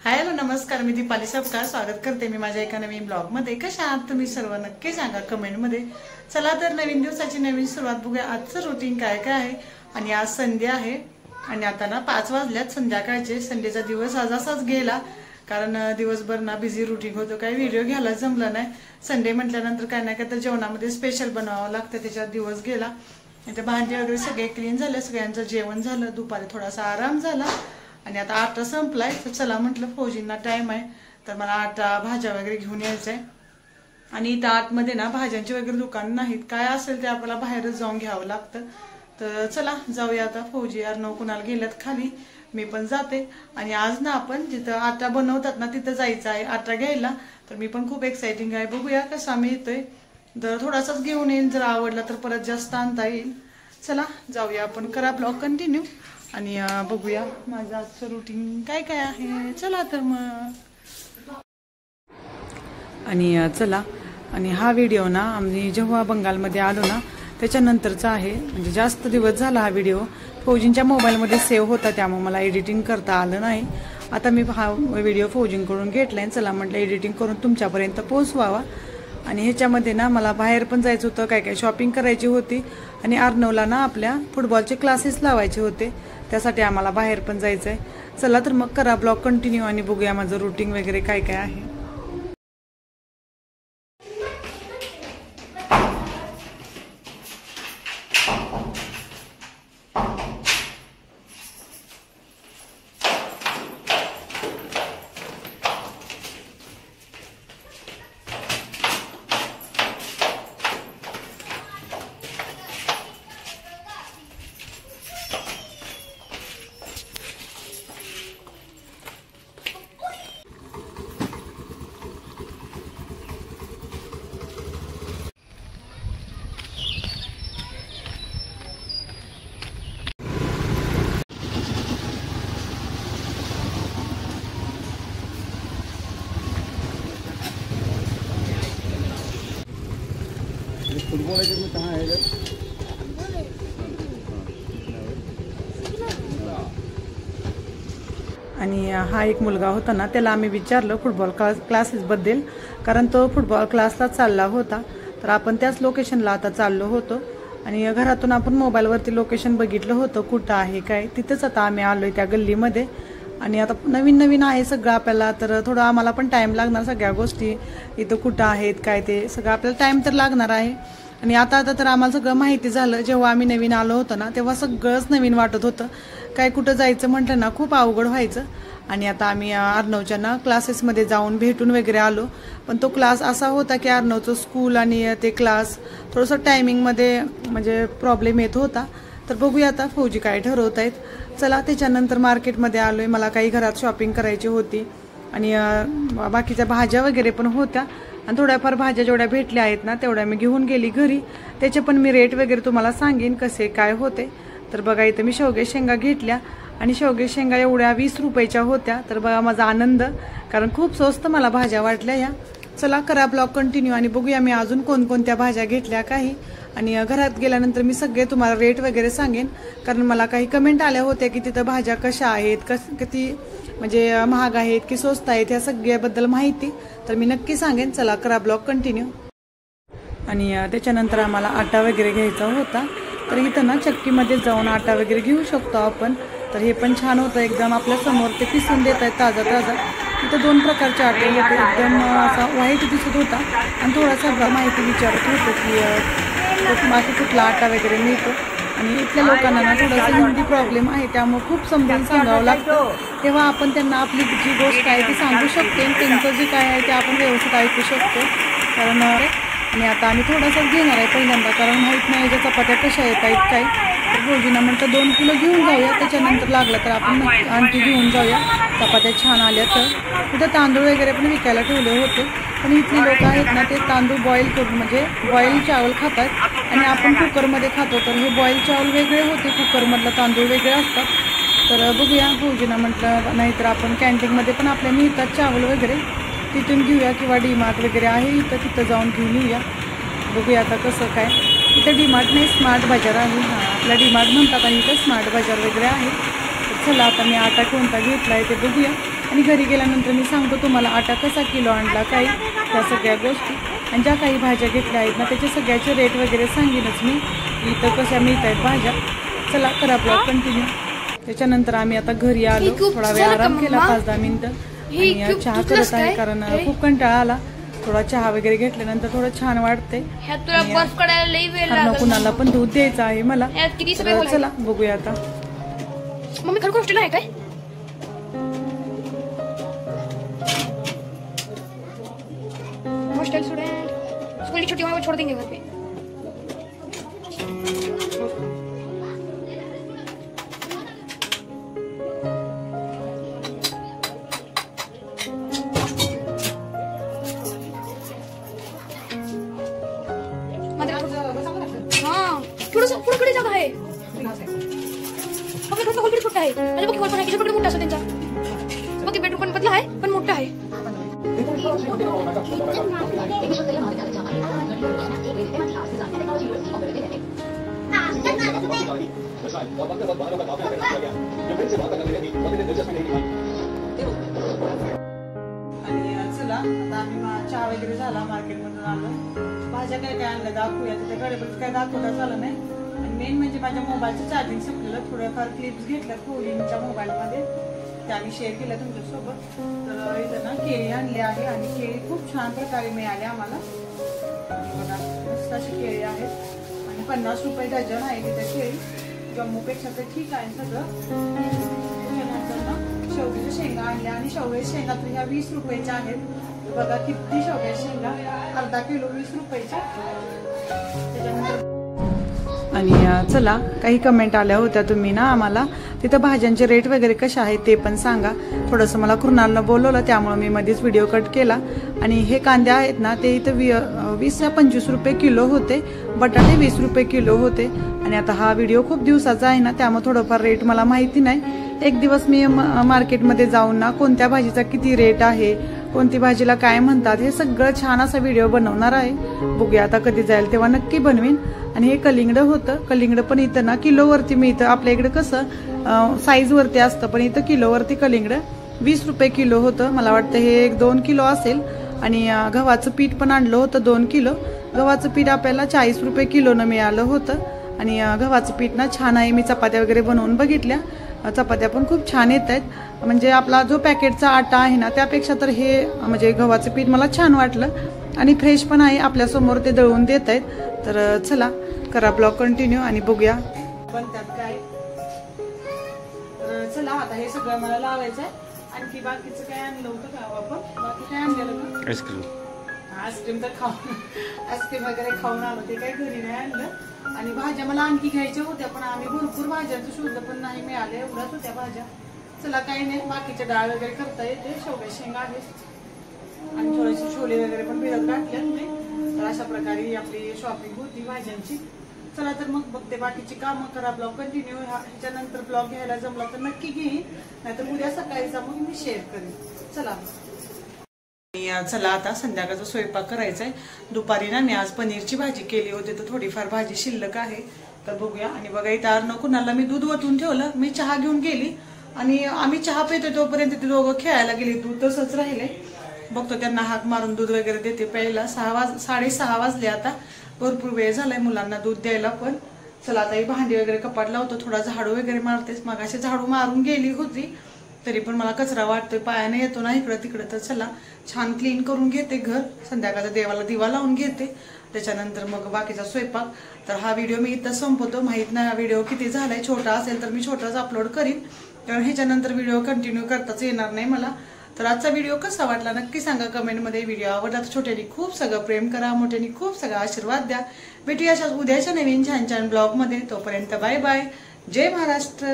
Hello नमस्कार, मी दीपाली सबका स्वागत करते मी माझ्या एका नवीन ब्लॉग मध्ये। कशा आहात तुम्ही सर्व नक्की सांगा कमेंट मध्ये। चला तर नवीन दिवसाची नवीन सुरुवात बघूया। आजचं रुटीन काय काय आहे आणि आज संडे आहे आणि आता ना 5 वाजल्यात संध्याकाळचे। संडेचा दिवस आज असाच गेला कारण दिवसभर ना बिझी रुटीन होतं, काही व्हिडिओ घ्यायला जमलं नाही। संडे म्हटल्यानंतर काय ना काय तर जेवणामध्ये स्पेशल बनवावं लागतं, त्याच्यात दिवस गेला। ते भांडी वगैरे सगळे क्लीन झाले, सगळ्यांचं जेवण झालं, दुपारी थोडासा आराम झाला आणि आता आटा संपलाय। तर चला म्हटलं फौजींना टाइम आहे तर मला आटा भाज्या वगैरे घेऊन यायचंय आणि इथं आतमध्ये ना भाज्यांची वगैरे दुकान नाहीत, काय असेल ते आपल्याला बाहेरच जाऊन घ्यावं लागतं। तर चला जाऊया आता। फौजी अर्णव कुणाला गेल्यात खाली, मी पण जाते आणि आज ना आपण जिथं आटा बनवतात ना तिथं जायचं आहे आटा घ्यायला। तर मी पण खूप एक्साइटिंग आहे, बघूया कसा मी येतोय। जर थोडासाच घेऊन येईन, जर आवडला तर परत जास्त आणता येईल। चला जाऊया आपण, करा ब्लॉग कंटिन्यू आणि बघूया माझं आजचं रुटीन काय काय आहे। चला तर मग आणि चला। आणि हा व्हिडिओ ना आम्ही जेव्हा बंगालमध्ये आलो ना त्याच्यानंतरचा आहे, म्हणजे जास्त दिवस झाला हा व्हिडिओ फौजींच्या मोबाईलमध्ये सेव्ह होता, त्यामुळे मला एडिटिंग करता आलं नाही। आता मी हा व्हिडिओ फौजींकडून घेतलाय, चला म्हटलं एडिटिंग करून तुमच्यापर्यंत पोहोचवावा। आणि ह्याच्यामध्ये ना मला बाहेर पण जायचं होतं, काय काय शॉपिंग करायची होती आणि अर्णवला ना आपल्या फुटबॉलचे क्लासेस लावायचे होते, त्यासाठी आम्हाला बाहेर पण जायचंय। चला तर मग करा ब्लॉग कंटिन्यू आणि बघूया माझं रुटीन वगैरे काय काय आहे। फुटबॉल में कहाँ है इधर? आणि हा एक मुलगा होता ना, त्याला आम्ही विचारलं फुटबॉल क्लासेस बद्दल, कारण तो फुटबॉल क्लासला चालला होता। तर आपण त्याच लोकेशनला आता चाललो होतो आणि घरातून आपण मोबाईलवरती लोकेशन बघितलं होतं कुठं आहे काय, तिथंच आता आम्ही आलोय त्या गल्लीमध्ये। आणि आता नवीन नवीन आहे सगळं आपल्याला, तर थोडं आम्हाला पण टाइम लागणार, सगळ्या गोष्टी इथं कुठं आहेत काय ते सगळं आपल्याला टाइम तर लागणार आहे। आणि आता तर आम्हाला सगळं माहिती झालं, जेव्हा आम्ही नवीन आलो होतो ना तेव्हा सगळंच नवीन वाटत होतं, काय कुठं जायचं म्हटलं ना खूप अवघड व्हायचं। आणि आता आम्ही अर्णवच्या ना क्लासेसमध्ये जाऊन भेटून वगैरे आलो, पण तो क्लास असा होता की अर्णवचं स्कूल आणि ते क्लास थोडंसं टायमिंगमध्ये म्हणजे प्रॉब्लेम येत होता। तर बघूया आता फौजी काय ठरवत आहेत। चला त्याच्यानंतर मार्केटमध्ये आलोय, मला काही घरात शॉपिंग करायची होती आणि बाकीच्या भाज्या वगैरे पण होत्या आणि थोड्याफार भाज्या जेवढ्या भेटल्या आहेत ना तेवढ्या मी घेऊन गेली घरी, त्याचे पण मी रेट वगैरे तुम्हाला सांगेन कसे काय होते। तर बघा इथं मी शेवगे शेंगा घेतल्या आणि शेवगे शेंगा एवढ्या 20 रुपयाच्या होत्या। तर बघा माझा आनंद, कारण खूप स्वस्त मला भाज्या वाटल्या या। चला करा ब्लॉग कंटिन्यू आणि बघूया मी अजून कोणकोणत्या भाज्या घेतल्या काही, आणि घरात गेल्यानंतर मी सगळे तुम्हाला रेट वगैरे सांगेन, कारण मला काही कमेंट आल्या होत्या की तिथं भाज्या कशा आहेत, किती म्हणजे महाग आहेत की स्वस्त आहेत, ह्या सगळ्याबद्दल माहिती तर मी नक्की सांगेन। चला करा ब्लॉग कंटिन्यू। आणि त्याच्यानंतर आम्हाला आटा वगैरे घ्यायचा होता, तर इथं ना चक्कीमध्ये जाऊन आटा वगैरे घेऊ शकतो आपण। तर हे पण छान होतं, एकदम आपल्या समोर ते पिसून देत आहेत ताजा ताजा। इथं 2 प्रकारचे आटे होते, एकदम असा व्हाईट दिसत होता आणि थोडासा माहिती विचारत होतं की बाकी कुठला आटा वगैरे मिळतो। आणि इथल्या लोकांना ना थोडंसं हिंदी प्रॉब्लेम आहे, त्यामुळे खूप समजून सांगावं लागतं, तेव्हा आपण त्यांना आपली जी गोष्ट आहे ती सांगू शकतो आणि त्यांचं जे काय आहे ते आपण व्यवस्थित ऐकू शकतो। कारण आणि आता आम्ही थोडासाच घेणार आहे पहिल्यांदा, कारण माहीत नाही याच्या चपात्या कशा येत आहेत काय। तर फौजींना म्हटलं 2 किलो घेऊन जाऊया, त्याच्यानंतर लागलं तर आपण आणखी घेऊन जाऊया, चपात्या छान आल्या तर। तिथं तांदूळ वगैरे पण विकायला ठेवले होते, पण इथली लोक आहेत ना ते तांदूळ बॉईल करून म्हणजे बॉईल चावल खातात आणि आपण कुकरमध्ये खातो। तर हे बॉईल चावल वेगळे होते, कुकरमधलं तांदूळ वेगळे असतात। तर बघूया फौजींना म्हटलं नाहीतर आपण कॅन्टीनमध्ये पण आपल्या मिळतात चावल वगैरे, तिथून घेऊया किंवा डीमार्ट वगैरे आहे इथं, तिथं जाऊन घेऊन येऊया। बघूया आता कसं काय। इथं डीमार्ट नाही स्मार्ट बाजार आहे, आपला डीमार्ट म्हणतात आणि इथं स्मार्ट बाजार वगैरे आहे। चला आता मी आटा कोणता घेतलाय ते बघूया आणि घरी गेल्यानंतर मी सांगतो तुम्हाला आटा कसा किलो आणला काय त्या सगळ्या गोष्टी आणि ज्या काही भाज्या घेतल्या आहेत ना त्याचे सगळ्याचे रेट वगैरे सांगेनच मी इथं कशा मिळत आहेत भाज्या. चला करा ब्लॉग कंटिन्यू. त्याच्यानंतर आम्ही आता घरी आलो, थोडा वेळ आराम केला 5-10 मिनिटं आणि चहा करत आहे कारण खूप कंटाळा आला. थोडा चहा वगैरे घेतल्यानंतर थोडं छान वाटतंय. कुणाला पण दूध द्यायचं आहे मला. चला बघूया आता. मम्मी खरं हॉस्टेल आहे काय? हॉस्टेल स्टूडेंट स्कूल की छुट्टी में छोड़ देंगे घर पे. हाँ थोडं जागा आहे. बघ हॉल किती छोटा आहे आणि बघ हॉल पण आहे किती पण मोठा असतो त्यांचा. बघ बेडरूम पण पतला आहे पण मोठा आहे. चला आता आम्ही चहा वगैरे झाला, मार्केटमधून आलो. भाज्या काय काय आणल्या दाखवूया. तिथे गडबडीत काय दाखवता झालं नाही. आणि मेन म्हणजे माझ्या मोबाईलचं चार्जिंग संपलेलं. थोड्याफार क्लिप्स घेतल्या कोलिनच्या मोबाईलमध्ये, त्या आम्ही शेअर केल्या तुमच्यासोबत. तर इथं ना केळी आणली आहे आणि केळी खूप छान प्रकारे मिळाली आम्हाला. बघा मस्त अशी केळी आहेत आणि 50 रुपये डझन आहे तिथे केळी. जम्मूपेक्षा तर ठीक आहे सगळं. त्याच्यानंतर ना शेवग्याच्या शेंगा आणल्या आणि शेवग्याच्या शेंगा तर ह्या 20 रुपयाच्या आहेत. बघा किती शेवग्याच्या शेंगा, अर्धा किलो 20 रुपयाच्या. त्याच्यानंतर आणि चला काही कमेंट आल्या होत्या तुम्ही ना आम्हाला तिथं भाज्यांचे रेट वगैरे कसे आहेत ते पण सांगा. थोडंसं मला कृणालनं बोलवलं त्यामुळे मी मध्येच व्हिडिओ कट केला. आणि हे कांदे आहेत ना ते इथं 20 या 25 रुपये किलो होते. बटाटे 20 रुपये किलो होते. आणि आता हा व्हिडिओ खूप दिवसाचा आहे ना त्यामुळे थोडंफार रेट मला माहिती नाही. एक दिवस मी मार्केटमध्ये जाऊन ना कोणत्या भाजीचा किती रेट आहे, कोणती भाजीला काय म्हणतात हे सगळं छान असा व्हिडिओ बनवणार आहे. बघूया आता कधी जाईल तेव्हा नक्की बनवीन. आणि हे कलिंगड होतं. कलिंगड पण इथं ना किलोवरती मिळतं. आपल्या इकडे कसं साईज वरती असतं पण इथं किलोवरती कलिंगड 20 रुपये किलो होतं. मला वाटतं हे 1-2 किलो असेल. आणि गव्हाचं पीठ पण आणलं होतं 2 किलो. गव्हाचं पीठ आपल्याला 40 रुपये किलोनं मिळालं होतं. आणि गव्हाचं पीठ ना छान आहे. मी चपात्या वगैरे बनवून बघितल्या. चपात्या पण खूप छान येत आहेत. म्हणजे आपला जो पॅकेटचा आटा आहे ना त्यापेक्षा तर हे म्हणजे गव्हाचं पीठ मला छान वाटलं. आणि फ्रेश पण आहे. आपल्यासमोर ते दळून देत आहेत. तर चला करा ब्लॉग कंटिन्यू आणि बघूया पण त्यात काय. तर चला आता हे सगळं मला लावायचं आहे. आणखी बाकीचं काय आणलं होतं का आपण? बाकी काय आणलेलं? आईस्क्रीम. आईस्क्रीम तर आईस्क्रीम वगैरे खाऊन आलो. ते काही घरी नाही आणलं. आणि भाज्या मला आणखी घ्यायच्या होत्या पण आम्ही भरपूर भाज्यांचं शोधलं पण नाही मिळाले. एवढ्याच होत्या भाज्या. चला काही नाही, बाकीच्या डाळ वगैरे करता येते. शेवग्या शेंगा आहेत आणि थोडेसे छोले वगैरे पण भिजत घातले. तर अशा प्रकारे आपली शॉपिंग होती भाज्यांची. चला तर मग बघते बाकीची कामं. करा ब्लॉग कंटिन्यू. ह्याच्यानंतर ब्लॉग घ्यायला जमला तर नक्की घेईन, नाहीतर उद्या सकाळीचा मग मी शेअर करेन. चला चला आता संध्याकाळचा स्वयंपाक करायचा आहे. दुपारी ना मी आज पनीरची भाजी केली होती तर थोडीफार भाजी शिल्लक आहे. तर बघूया. आणि बघा इथं कुणाला मी दूध ओतून ठेवलं. मी चहा घेऊन गेली आणि आम्ही चहा पितोय तोपर्यंत ते दोघं खेळायला गेले. दूध तसंच राहिले. बघतो त्यांना हाक मारून दूध वगैरे देते. पहिला 6:30 वाजले. आता भरपूर वेळ झालाय मुलांना दूध द्यायला पण. चला आता ही भांडी वगैरे कपाट लावतो. थोडा झाडू वगैरे मारतेस. मग अशी झाडू मारून गेली होती तरी पण मला कचरा वाटतोय. पायाने येतो ना इकडं तिकडं. तर चला छान क्लीन करून घेते घर. संध्याकाळच्या देवाला दिवा लावून घेते. त्याच्यानंतर मग बाकीचा स्वयंपाक. तर हा व्हिडिओ मी इथं संपवतो. माहित नाही हा व्हिडिओ किती झालाय. छोटा असेल तर मी छोटाच अपलोड करीन कारण ह्याच्यानंतर व्हिडिओ कंटिन्यू करताच येणार नाही मला. तर आजचा व्हिडिओ कसा वाटला नक्की सांगा कमेंटमध्ये. व्हिडिओ आवडला तर छोट्यानी खूप सगळं प्रेम करा, मोठ्यानी खूप सगळं आशीर्वाद द्या. भेटूया अशाच उद्याच्या नवीन छान छान ब्लॉगमध्ये. तोपर्यंत बाय बाय. जय महाराष्ट्र.